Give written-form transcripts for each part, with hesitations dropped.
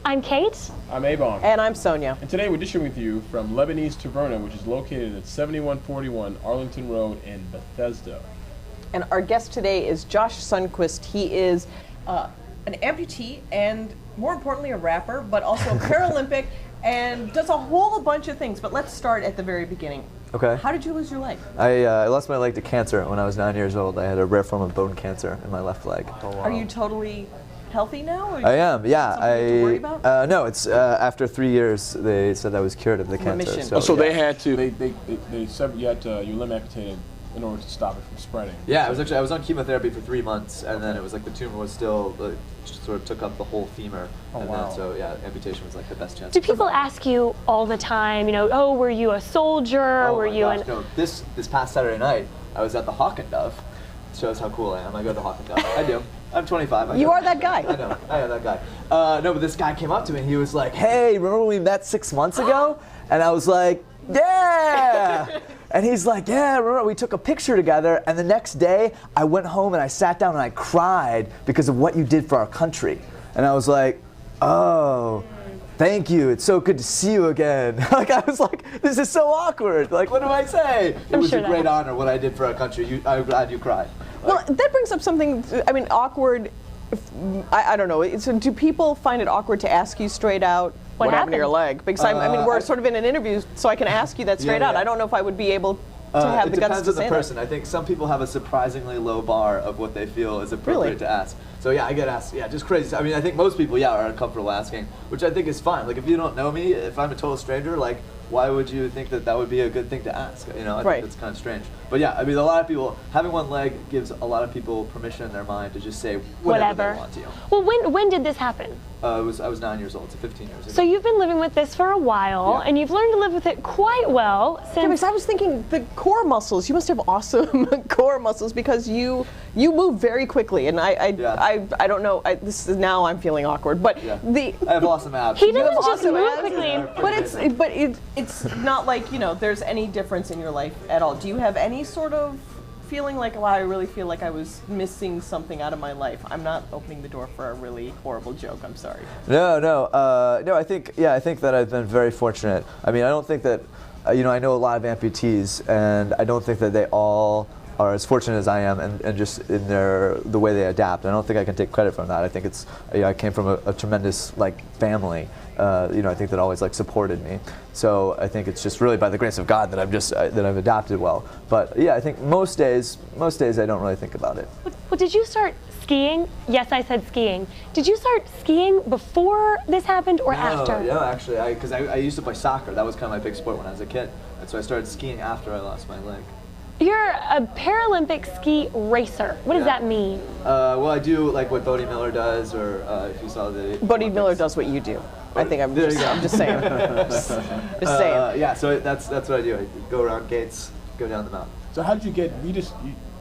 I'm Kate. I'm Abon. And I'm Sonia. And today we're dishing with you from Lebanese Taverna, which is located at 7141 Arlington Road in Bethesda. And our guest today is Josh Sundquist. He is an amputee and, more importantly, a rapper, but also a Paralympic, and does a whole bunch of things. But let's start at the very beginning. Okay. How did you lose your leg? I lost my leg to cancer when I was 9 years old. I had a rare form of bone cancer in my left leg. Oh, wow. Are you totally healthy now? Or I am, yeah. Something you have to worry about? No, it's after 3 years they said I was cured of the cancer. Remission. So yeah. they had to, they said you had your limb amputated in order to stop it from spreading. Yeah, I was on chemotherapy for 3 months, and then it was like the tumor was still sort of took up the whole femur, and wow. then so yeah, amputation was like the best chance. Do people ask you all the time, you know, oh, were you a soldier? Oh were my you gosh, no. This past Saturday night, I was at the Hawk and Dove. Shows how cool I am. I go to the Hawk and Dove. I do. I'm 25. You are that guy. I know. I am that guy. No, but this guy came up to me and he was like, "Hey, remember when we met 6 months ago?" And I was like, "Yeah." And he's like, "Yeah, remember we took a picture together." And the next day, I went home and I sat down and I cried because of what you did for our country. And I was like, "Oh, thank you. It's so good to see you again." Like I was like, "This is so awkward. Like, what do I say?" It was a great honor what I did for our country. I'm glad you cried. Well, that brings up something, I mean, awkward. I don't know. So do people find it awkward to ask you straight out what happened to your leg? Because I mean, we're sort of in an interview, so I can ask you that straight out. I don't know if I would be able to have the guts to say that. It depends on the person. I think some people have a surprisingly low bar of what they feel is appropriate to ask. So yeah, I get asked, just crazy. I mean, I think most people, are uncomfortable asking, which I think is fine. Like if you don't know me, if I'm a total stranger, like why would you think that that would be a good thing to ask? You know, I think that's kind of strange. But yeah, I mean, a lot of people, having one leg gives a lot of people permission in their mind to just say whatever they want to you. Well, when did this happen? I was 9 years old, so 15 years ago. So you've been living with this for a while, and you've learned to live with it quite well since... Yeah, because I was thinking the core muscles, you must have awesome core muscles because you move very quickly, and I don't know, now I'm feeling awkward, but I have awesome abs. He doesn't just move quickly. But it's not like, there's any difference in your life at all. Do you have any sort of feeling like, wow, I really feel like I was missing something out of my life? I'm not opening the door for a really horrible joke, I'm sorry. No, I think that I've been very fortunate. I mean, I don't think that, I know a lot of amputees, and I don't think that they all are as fortunate as I am, and just in the way they adapt. I don't think I can take credit from that. I think it's, I came from a tremendous family. I think that always supported me. So I think it's just really by the grace of God that I've adapted well. But yeah, I think most days I don't really think about it. Well, did you start skiing? Yes, I said skiing. Did you start skiing before this happened or after? No, actually, because I used to play soccer. That was kind of my big sport when I was a kid, and so I started skiing after I lost my leg. You're a Paralympic ski racer. What does that mean? Well, I do what Bodie Miller does, or if you saw the Bodie Miller does what you do. I think I'm just saying. just saying. Yeah, so that's what I do. I go around gates, go down the mountain. So how did you get?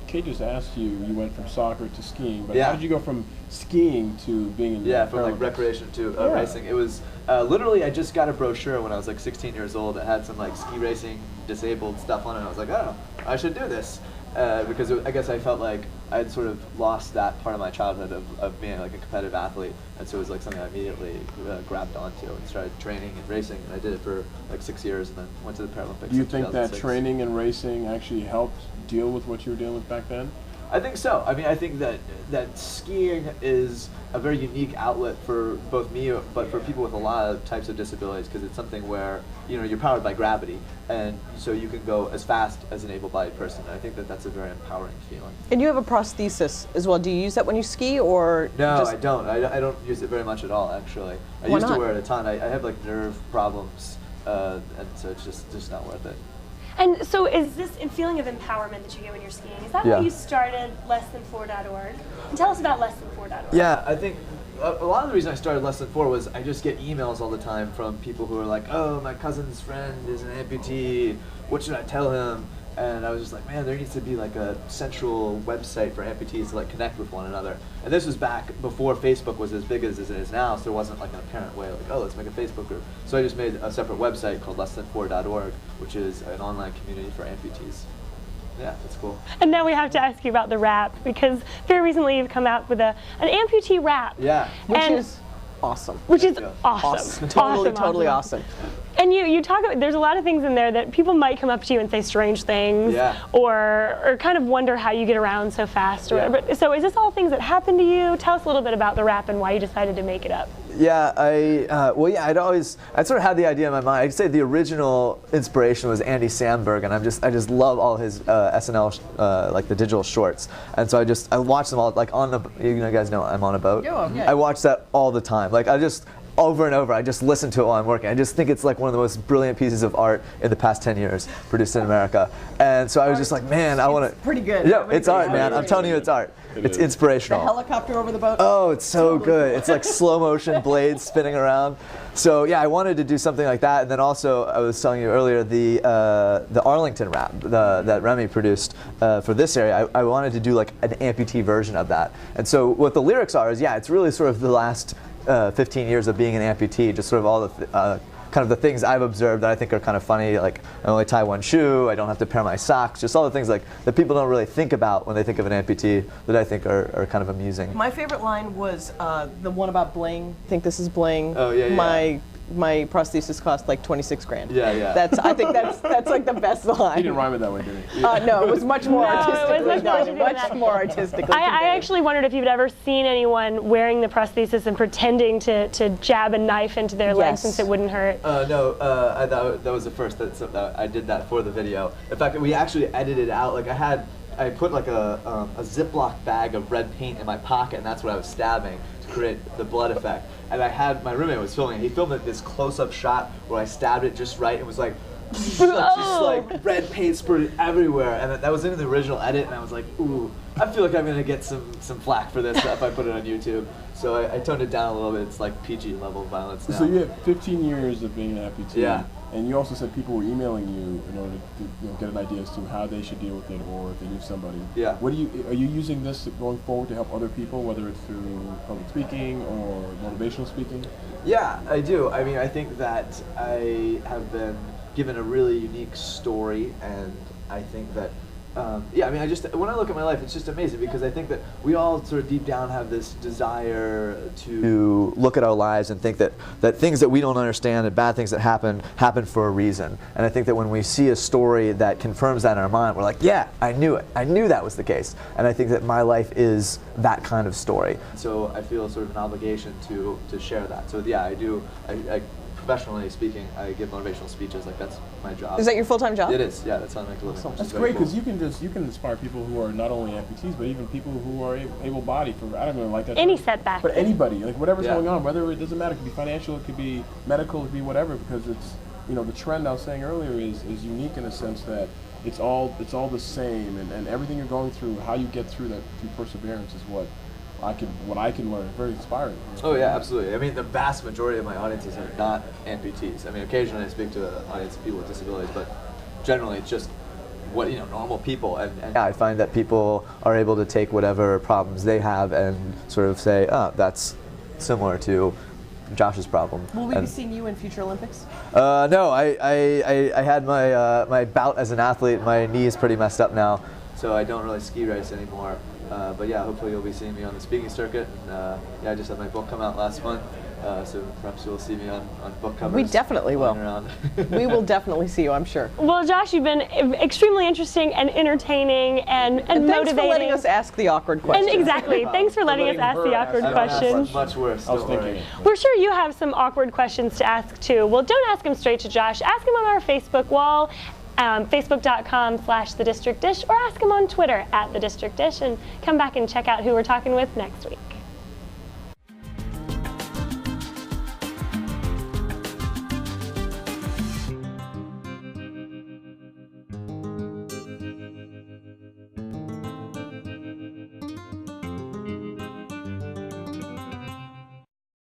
Kate just asked you. You went from soccer to skiing, but how did you go from skiing to being in from recreation to racing? It was literally I just got a brochure when I was 16 years old. It had some ski racing disabled stuff on it. And I was like, oh, I should do this because I guess I felt like I'd sort of lost that part of my childhood of being a competitive athlete, and so it was something I immediately grabbed onto and started training and racing. And I did it for 6 years, and then went to the Paralympics. Do you think that training and racing actually helped deal with what you were dealing with back then? I think so. I mean, I think that skiing is a very unique outlet for both me, but for people with a lot of types of disabilities, because it's something where you're powered by gravity, and so you can go as fast as an able-bodied person. And I think that that's a very empowering feeling. And you have a prosthesis as well. Do you use that when you ski, or no? I don't. I don't use it very much at all, actually. I used to wear it a ton. I have nerve problems, and so it's just not worth it. And so is this a feeling of empowerment that you get when you're skiing? Is that why you started LessThan4.org? And tell us about LessThan4.org. Yeah, I think a lot of the reason I started Less4 was I just get emails all the time from people who are like, oh, my cousin's friend is an amputee, what should I tell him? And I was just like, man, there needs to be a central website for amputees to connect with one another. And this was back before Facebook was as big as it is now, so there wasn't an apparent way oh, let's make a Facebook group. So I just made a separate website called LessThan4.org, which is an online community for amputees. Yeah, that's cool. And now we have to ask you about the rap, because very recently you've come out with an amputee rap. Yeah. Which is awesome. Which is awesome. Totally awesome. And you talk about, there's a lot of things in there that people might come up to you and say strange things, or kind of wonder how you get around so fast. Or whatever. So is this all things that happened to you? Tell us a little bit about the rap and why you decided to make it up. Yeah, I'd sort of had the idea in my mind. I'd say the original inspiration was Andy Samberg, and I just love all his SNL like the digital shorts, and so I watch them all like on the, you guys know I'm on a boat. Yeah. I watch that all the time. Like I just over and over, I just listen to it while I'm working. I just think it's like one of the most brilliant pieces of art in the past 10 years produced in America. And so I was just like, man, I want to. Pretty good. Yeah, it's art, man. I'm telling you, it's art. It's inspirational. The helicopter over the boat. Oh, it's so good. It's like slow motion blades spinning around. So yeah, I wanted to do something like that. And then also, I was telling you earlier, the Arlington rap that Remy produced for this area, I wanted to do like an amputee version of that. And so what the lyrics are is, yeah, it's really sort of the last 15 years of being an amputee, just sort of all the kind of the things I've observed that I think are kind of funny, like I only tie one shoe, I don't have to pair my socks, just all the things like that people don't really think about when they think of an amputee that I think are kind of amusing. My favorite line was the one about bling. I think this is bling. Oh yeah. My prosthesis cost like 26 grand. Yeah. I think that's like the best line. He didn't rhyme it that way, did he? No, it was much more artistically done. Much more artistically. I actually wondered if you'd ever seen anyone wearing the prosthesis and pretending to jab a knife into their legs since it wouldn't hurt. No, I thought that was the first that I did that for the video. In fact, we actually edited out. Like I put like a Ziploc bag of red paint in my pocket, and that's what I was stabbing to create the blood effect. And I had, my roommate was filming, he filmed this close-up shot where I stabbed it just right. It was like, just like red paint spurted everywhere. And that was in the original edit, and I was like, ooh, I feel like I'm gonna get some flack for this if I put it on YouTube. So I toned it down a little bit. It's like PG level violence now. So you have 15 years of being an amputee. Yeah. And you also said people were emailing you in order to get an idea as to how they should deal with it, or if they knew somebody. Yeah. Are you using this going forward to help other people, whether it's through public speaking or motivational speaking? Yeah, I do. I mean, I think that I have been given a really unique story, and I think that yeah, I mean, when I look at my life, it's just amazing because I think that we all sort of deep down have this desire to look at our lives and think that things that we don't understand and bad things that happen for a reason. And I think that when we see a story that confirms that in our mind, we're like, yeah, I knew it. I knew that was the case. And I think that my life is that kind of story. So I feel sort of an obligation to share that. So yeah, I do. I professionally speaking, I give motivational speeches. Like that's my job. Is that your full-time job? It is. Yeah, that's how I make a living. That's great because you can inspire people who are not only amputees but even people who are able-bodied. For I don't know, like that. Any setback. But anybody, like whatever's going on, whether it doesn't matter, it could be financial, it could be medical, it could be whatever. Because it's the trend I was saying earlier is unique in a sense that it's all the same, and everything you're going through, how you get through that through perseverance is what I can learn. Very inspiring. Oh yeah, absolutely. I mean, the vast majority of my audiences are not amputees. I mean, occasionally I speak to an audience of people with disabilities, but generally it's just normal people. And yeah, I find that people are able to take whatever problems they have and sort of say, oh, that's similar to Josh's problem. Will we be seeing you in future Olympics? No, I had my bout as an athlete. My knee is pretty messed up now, so I don't really ski race anymore. But yeah, hopefully you'll be seeing me on the speaking circuit. And, yeah, I just had my book come out last month, so perhaps you'll see me on book covers. We definitely will. We will definitely see you, I'm sure. Well, Josh, you've been extremely interesting and entertaining and motivating. Thanks for letting us ask the awkward questions. And exactly. Thanks for letting us ask the awkward questions. Much worse. Don't worry. We're sure you have some awkward questions to ask too. Well, don't ask them straight to Josh. Ask him on our Facebook wall. Facebook.com/thedistrictdish, or ask him on Twitter @thedistrictdish, and come back and check out who we're talking with next week.